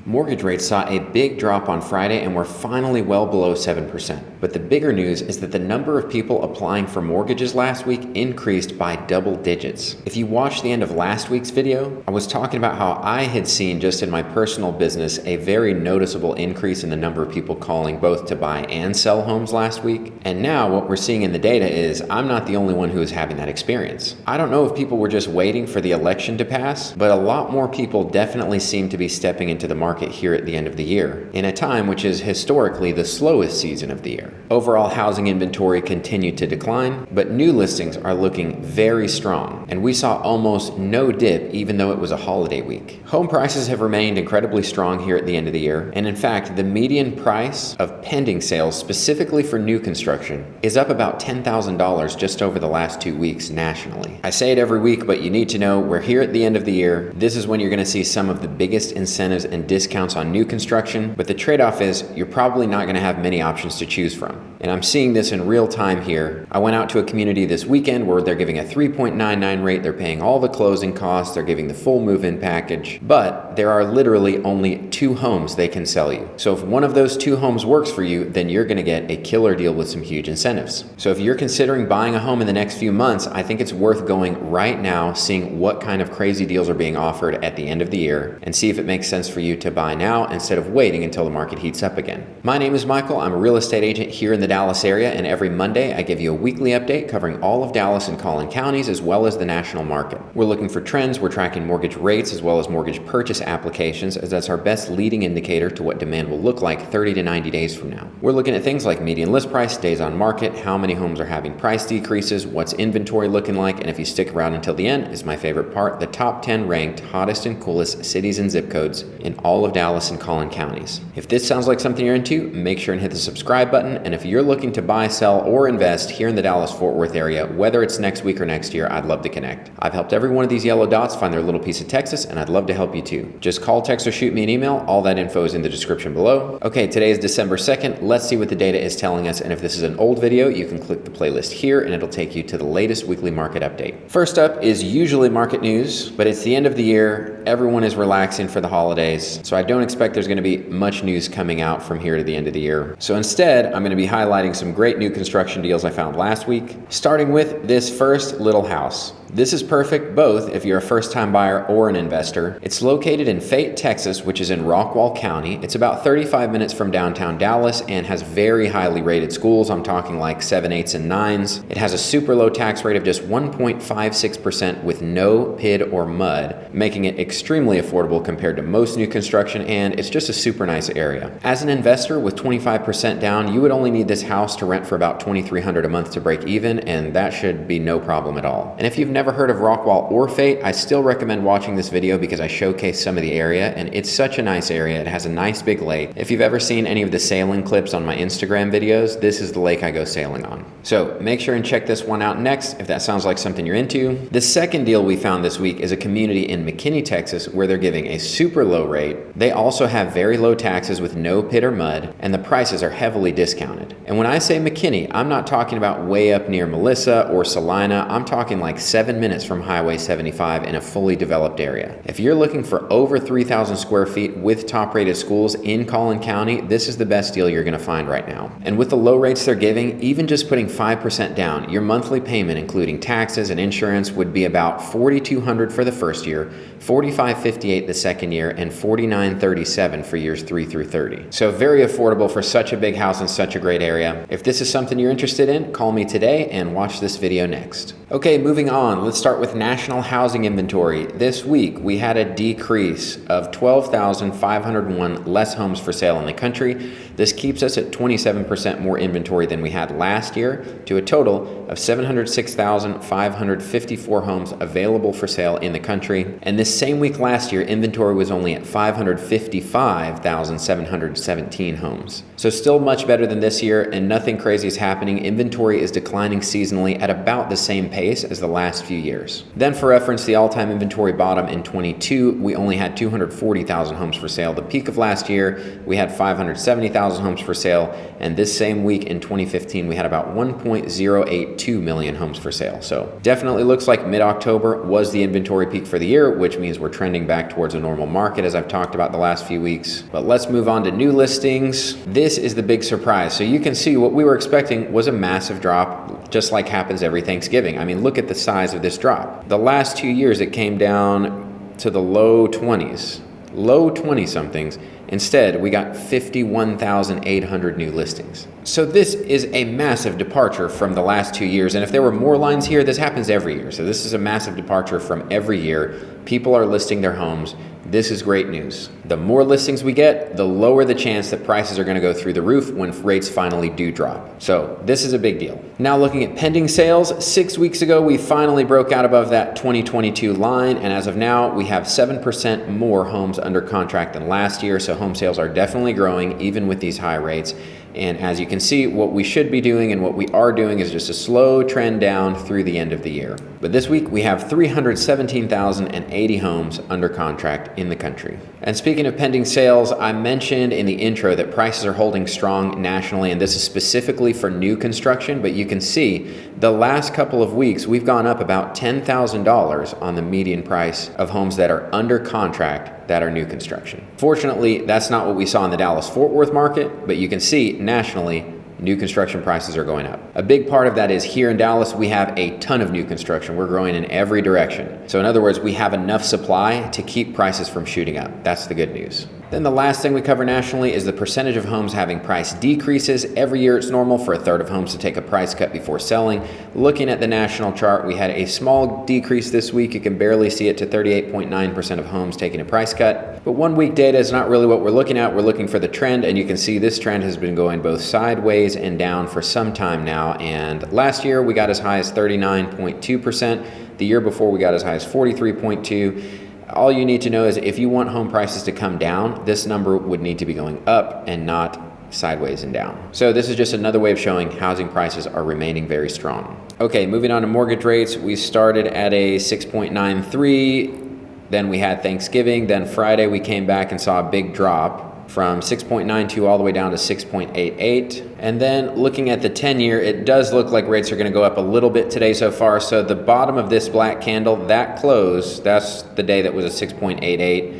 Mortgage rates saw a big drop on Friday and were finally well below 7%. But the bigger news is that the number of people applying for mortgages last week increased by double digits. If you watched the end of last week's video, I was talking about how I had seen just in my personal business a very noticeable increase in the number of people calling both to buy and sell homes last week. And now what we're seeing in the data is I'm not the only one who is having that experience. I don't know if people were just waiting for the election to pass, but a lot more people definitely seem to be stepping into the market here at the end of the year, in a time which is historically the slowest season of the year. Overall housing inventory continued to decline, but new listings are looking very strong, and we saw almost no dip even though it was a holiday week. Home prices have remained incredibly strong here at the end of the year, and in fact, the median price of pending sales specifically for new construction is up about $10,000 just over the last 2 weeks nationally. I say it every week, but you need to know we're here at the end of the year. This is when you're going to see some of the biggest incentives and discounts on new construction, but the trade-off is you're probably not going to have many options to choose from. And I'm seeing this in real time here. I went out to a community this weekend where they're giving a 3.99 rate, they're paying all the closing costs, they're giving the full move-in package, but there are literally only 2 homes they can sell you. So if one of those 2 homes works for you, then you're going to get a killer deal with some huge incentives. So if you're considering buying a home in the next few months, I think it's worth going right now, seeing what kind of crazy deals are being offered at the end of the year, and see if it makes sense for you to buy now instead of waiting until the market heats up again. My name is Michael. I'm a real estate agent here in the Dallas area, and every Monday I give you a weekly update covering all of Dallas and Collin counties as well as the national market. We're looking for trends, we're tracking mortgage rates as well as mortgage purchase applications, as that's our best leading indicator to what demand will look like 30 to 90 days from now. We're looking at things like median list price, days on market, how many homes are having price decreases, what's inventory looking like, and if you stick around until the end is my favorite part, the top 10 ranked hottest and coolest cities and zip codes in all of Dallas and Collin counties. If this sounds like something you're into, make sure and hit the subscribe button. And if you're looking to buy, sell, or invest here in the Dallas-Fort Worth area, whether it's next week or next year, I'd love to connect. I've helped every one of these yellow dots find their little piece of Texas, and I'd love to help you too. Just call, text, or shoot me an email. All that info is in the description below. Okay, today is December 2nd. Let's see what the data is telling us. And if this is an old video, you can click the playlist here and it'll take you to the latest weekly market update. First up is usually market news, but it's the end of the year. Everyone is relaxing for the holidays, so I don't expect there's going to be much news coming out from here to the end of the year. So instead, I'm going to be highlighting some great new construction deals I found last week, starting with this first little house. This is perfect both if you're a first-time buyer or an investor. It's located in Fate, Texas, which is in Rockwall County. It's about 35 minutes from downtown Dallas and has very highly rated schools. I'm talking like 7, 8s, and 9s. It has a super low tax rate of just 1.56% with no PID or MUD, making it extremely affordable compared to most new construction, and it's just a super nice area. As an investor with 25% down, you would only need this house to rent for about $2,300 a month to break even, and that should be no problem at all. And if you've never heard of Rockwall or Fate, I still recommend watching this video because I showcase some of the area, and it's such a nice area. It has a nice big lake. If you've ever seen any of the sailing clips on my Instagram videos, this is the lake I go sailing on. So make sure and check this one out next if that sounds like something you're into. The second deal we found this week is a community in McKinney, Texas, where they're giving a super low rate. They also have very low taxes with no PID or MUD, and the prices are heavily discounted. And when I say McKinney, I'm not talking about way up near Melissa or Salina. I'm talking like 7 minutes from Highway 75 in a fully developed area. If you're looking for over 3,000 square feet with top-rated schools in Collin County, this is the best deal you're going to find right now. And with the low rates they're giving, even just putting 5% down, your monthly payment, including taxes and insurance, would be about $4,200 for the first year, $4,558 the second year, and $4,937 for years 3 through 30. So very affordable for such a big house in such a great area. If this is something you're interested in, call me today and watch this video next. Okay, moving on. Let's start with national housing inventory. This week, we had a decrease of 12,501 less homes for sale in the country. This keeps us at 27% more inventory than we had last year, to a total of 706,554 homes available for sale in the country. And this same week last year, inventory was only at 555,717 homes. So still much better than this year, and nothing crazy is happening. Inventory is declining seasonally at about the same pace as the last few years. Then for reference, the all-time inventory bottom in 22, we only had 240,000 homes for sale. The peak of last year, we had 570,000 homes for sale, and this same week in 2015, we had about 1.082 million homes for sale. So definitely looks like mid-October was the inventory peak for the year, which means we're We're trending back towards a normal market, as I've talked about the last few weeks. But let's move on to new listings. This is the big surprise. So you can see what we were expecting was a massive drop, just like happens every Thanksgiving. I mean, look at the size of this drop. The last 2 years, it came down to the low 20s, low 20-somethings. Instead, we got 51,800 new listings. So this is a massive departure from the last 2 years. And if there were more lines here, this happens every year. So this is a massive departure from every year. People are listing their homes. This is great news. The more listings we get, the lower the chance that prices are going to go through the roof when rates finally do drop. So this is a big deal. Now looking at pending sales, 6 weeks ago, we finally broke out above that 2022 line. And as of now, we have 7% more homes under contract than last year. So home sales are definitely growing even with these high rates. And as you can see, what we should be doing and what we are doing is just a slow trend down through the end of the year. But this week we have 317,080 homes under contract in the country. And speaking of pending sales, I mentioned in the intro that prices are holding strong nationally, and this is specifically for new construction, but you can see the last couple of weeks we've gone up about $10,000 on the median price of homes that are under contract that are new construction. Fortunately, that's not what we saw in the Dallas-Fort Worth market, but you can see nationally, new construction prices are going up. A big part of that is here in Dallas, we have a ton of new construction. We're growing in every direction. So in other words, we have enough supply to keep prices from shooting up. That's the good news. Then the last thing we cover nationally is the percentage of homes having price decreases. Every year it's normal for a third of homes to take a price cut before selling. Looking at the national chart, we had a small decrease this week. You can barely see it to 38.9% of homes taking a price cut. But 1 week data is not really what we're looking at. We're looking for the trend, and you can see this trend has been going both sideways and down for some time now. And last year we got as high as 39.2%. The year before we got as high as 43.2%. All you need to know is if you want home prices to come down, this number would need to be going up and not sideways and down. So this is just another way of showing housing prices are remaining very strong. Okay, moving on to mortgage rates. We started at a 6.93. Then we had Thanksgiving. Then Friday we came back and saw a big drop from 6.92 all the way down to 6.88. And then looking at the 10-year, it does look like rates are going to go up a little bit today so far. So the bottom of this black candle, that close, that's the day that was a 6.88.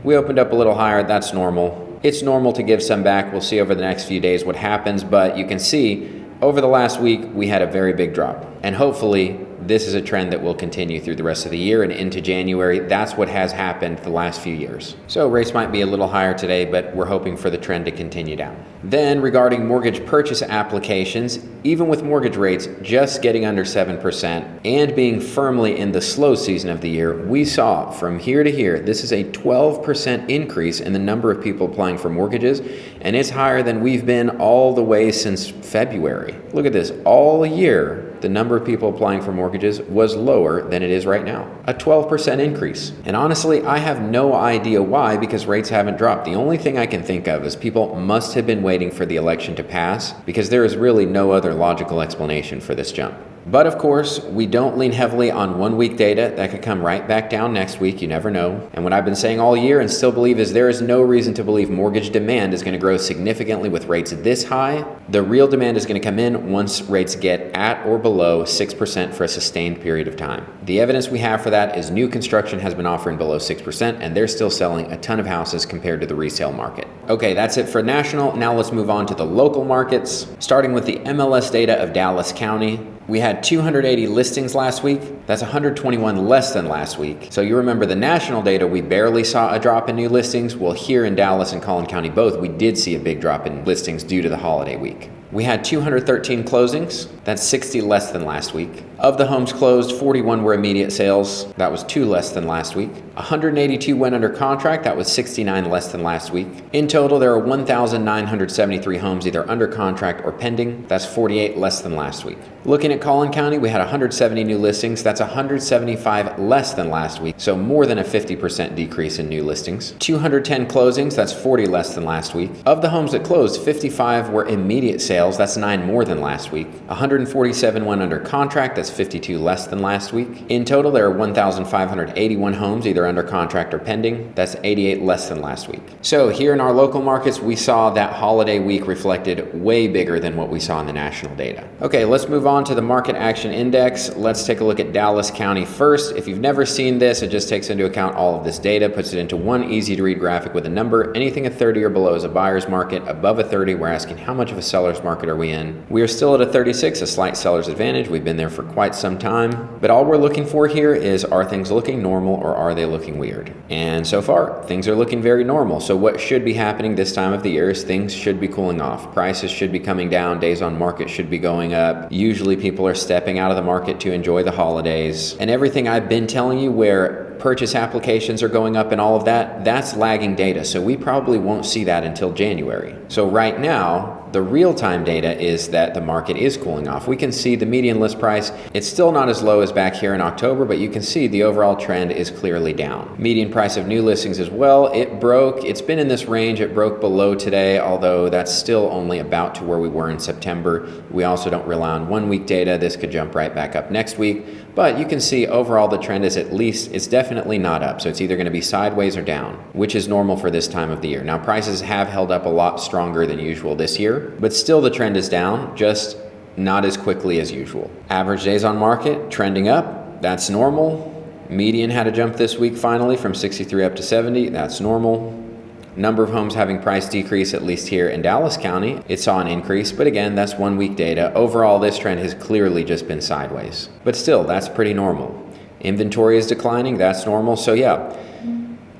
We opened up a little higher. That's normal. It's normal to give some back. We'll see over the next few days what happens. But you can see over the last week, we had a very big drop. And hopefully this is a trend that will continue through the rest of the year and into January. That's what has happened the last few years. So rates might be a little higher today, but we're hoping for the trend to continue down. Then regarding mortgage purchase applications, even with mortgage rates just getting under 7% and being firmly in the slow season of the year, we saw from here to here, this is a 12% increase in the number of people applying for mortgages, and it's higher than we've been all the way since February. Look at this, all year, the number of people applying for mortgages was lower than it is right now. A 12% increase. And honestly, I have no idea why, because rates haven't dropped. The only thing I can think of is people must have been waiting for the election to pass, because there is really no other logical explanation for this jump. But of course, we don't lean heavily on 1 week data. That could come right back down next week. You never know. And what I've been saying all year and still believe is there is no reason to believe mortgage demand is going to grow significantly with rates this high. The real demand is going to come in once rates get at or below 6% for a sustained period of time. The evidence we have for that is new construction has been offering below 6%, and they're still selling a ton of houses compared to the resale market. Okay, that's it for national. Now let's move on to the local markets. Starting with the MLS data of Dallas County. We had 280 listings last week. That's 121 less than last week. So you remember the national data, we barely saw a drop in new listings. Well, here in Dallas and Collin County both, we did see a big drop in listings due to the holiday week. We had 213 closings. That's 60 less than last week. Of the homes closed, 41 were immediate sales. That was 2 less than last week. 182 went under contract. That was 69 less than last week. In total, there are 1,973 homes either under contract or pending. That's 48 less than last week. Looking at Collin County, we had 170 new listings. That's 175 less than last week. So more than a 50% decrease in new listings. 210 closings. That's 40 less than last week. Of the homes that closed, 55 were immediate sales. sales, that's 9 more than last week. 147 went under contract, that's 52 less than last week. In total, there are 1,581 homes either under contract or pending. That's 88 less than last week. So here in our local markets, we saw that holiday week reflected way bigger than what we saw in the national data. Okay, let's move on to the market action index. Let's take a look at Dallas County first. If you've never seen this, it just takes into account all of this data, puts it into one easy to read graphic with a number. Anything at 30 or below is a buyer's market. Above a 30, we're asking how much of a seller's market are we in? We are still at a 36, a slight seller's advantage. We've been there for quite some time. But all we're looking for here is, are things looking normal or are they looking weird? And so far, things are looking very normal. So what should be happening this time of the year is things should be cooling off. Prices should be coming down. Days on market should be going up. Usually people are stepping out of the market to enjoy the holidays. And everything I've been telling you where purchase applications are going up and all of that, that's lagging data. So we probably won't see that until January. So right now, the real-time data is that the market is cooling off. We can see the median list price. It's still not as low as back here in October, but you can see the overall trend is clearly down. Median price of new listings as well, it broke. It's been in this range. It broke below today, although that's still only about to where we were in September. We also don't rely on 1 week data. This could jump right back up next week. But you can see overall the trend is it's definitely not up. So it's either going to be sideways or down, which is normal for this time of the year. Now prices have held up a lot stronger than usual this year, but still the trend is down, just not as quickly as usual. Average days on market trending up, that's normal. Median had a jump this week finally from 63 up to 70, that's normal. Number of homes having price decrease, at least here in Dallas County, it saw an increase, but again, that's 1 week data. Overall, this trend has clearly just been sideways, but still, that's pretty normal. Inventory is declining, that's normal, so yeah.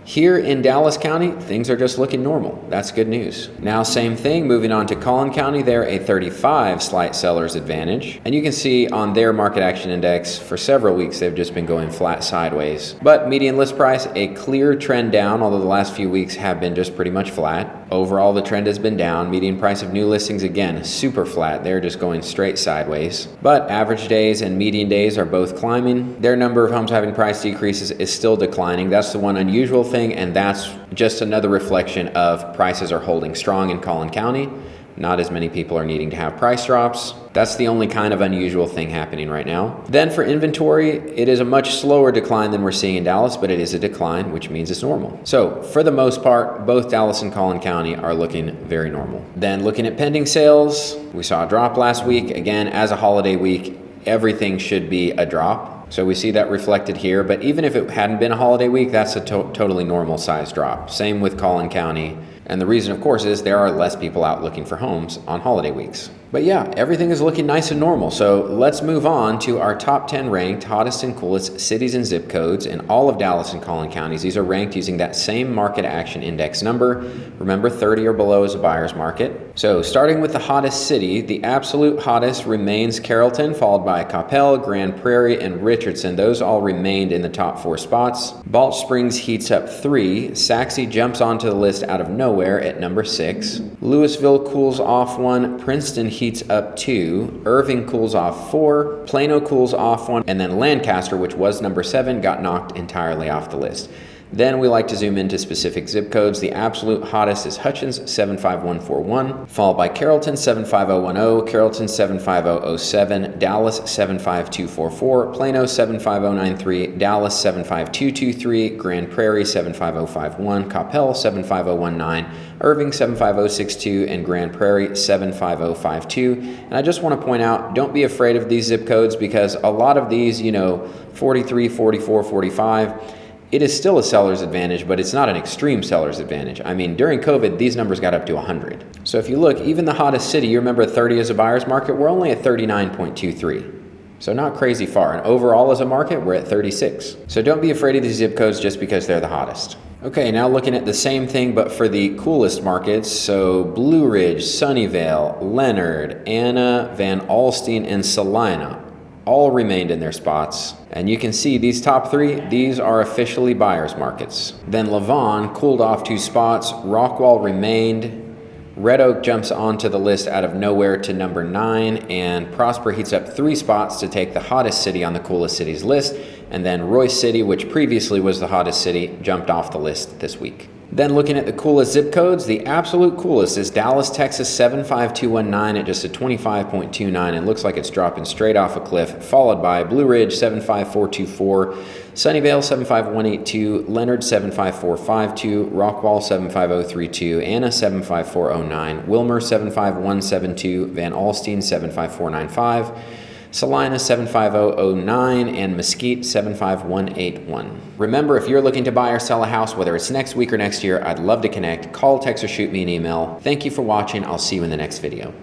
Here in Dallas County, things are just looking normal. That's good news. Now, same thing, moving on to Collin County, they're a 35 slight seller's advantage. And you can see on their market action index, for several weeks, they've just been going flat sideways. But median list price, a clear trend down, although the last few weeks have been just pretty much flat. Overall, the trend has been down. Median price of new listings, again, super flat. They're just going straight sideways. But average days and median days are both climbing. Their number of homes having price decreases is still declining. That's the one unusual thing, and that's just another reflection of prices are holding strong in Collin County. Not as many people are needing to have price drops. That's the only kind of unusual thing happening right now. Then for inventory, it is a much slower decline than we're seeing in Dallas, but it is a decline, which means it's normal. So for the most part, both Dallas and Collin County are looking very normal. Then looking at pending sales, we saw a drop last week. Again, as a holiday week, everything should be a drop. So we see that reflected here, but even if it hadn't been a holiday week, that's a totally normal size drop. Same with Collin County. And the reason, of course, is there are less people out looking for homes on holiday weeks. But yeah, everything is looking nice and normal. So let's move on to our top 10 ranked hottest and coolest cities and zip codes in all of Dallas and Collin counties. These are ranked using that same market action index number. Remember, 30 or below is a buyer's market. So starting with the hottest city, the absolute hottest remains Carrollton, followed by Coppell, Grand Prairie, and Richardson. Those all remained in the top 4 spots. Balch Springs heats up 3. Sachse jumps onto the list out of nowhere at number 6. Louisville cools off 1. Princeton heats up 2. Irving cools off 4. Plano cools off 1. And then Lancaster, which was number 7, got knocked entirely off the list. Then we like to zoom into specific zip codes. The absolute hottest is Hutchins 75141, followed by Carrollton 75010, Carrollton 75007, Dallas 75244, Plano 75093, Dallas 75223, Grand Prairie 75051, Coppell 75019, Irving 75062, and Grand Prairie 75052. And I just want to point out, don't be afraid of these zip codes because a lot of these, 43, 44, 45, it is still a seller's advantage, but it's not an extreme seller's advantage. I mean, during COVID, these numbers got up to 100. So if you look, even the hottest city, you remember 30 as a buyer's market, we're only at 39.23. So not crazy far. And overall as a market, we're at 36. So don't be afraid of these zip codes just because they're the hottest. Okay, now looking at the same thing, but for the coolest markets. So Blue Ridge, Sunnyvale, Leonard, Anna, Van Alstyne, and Salina all remained in their spots. And you can see these top 3, these are officially buyers markets. Then Lavon cooled off 2 spots. Rockwall remained. Red Oak jumps onto the list out of nowhere to number 9. And Prosper heats up 3 spots to take the hottest city on the coolest cities list. And then Royce City, which previously was the hottest city, jumped off the list this week. Then looking at the coolest zip codes, the absolute coolest is Dallas, Texas 75219 at just a 25.29. It looks like it's dropping straight off a cliff, followed by Blue Ridge 75424, Sunnyvale 75182, Leonard 75452, Rockwall 75032, Anna 75409, Wilmer 75172, Van Alstyne 75495, Salina 75009, and Mesquite 75181. Remember, if you're looking to buy or sell a house, whether it's next week or next year, I'd love to connect. Call, text, or shoot me an email. Thank you for watching. I'll see you in the next video.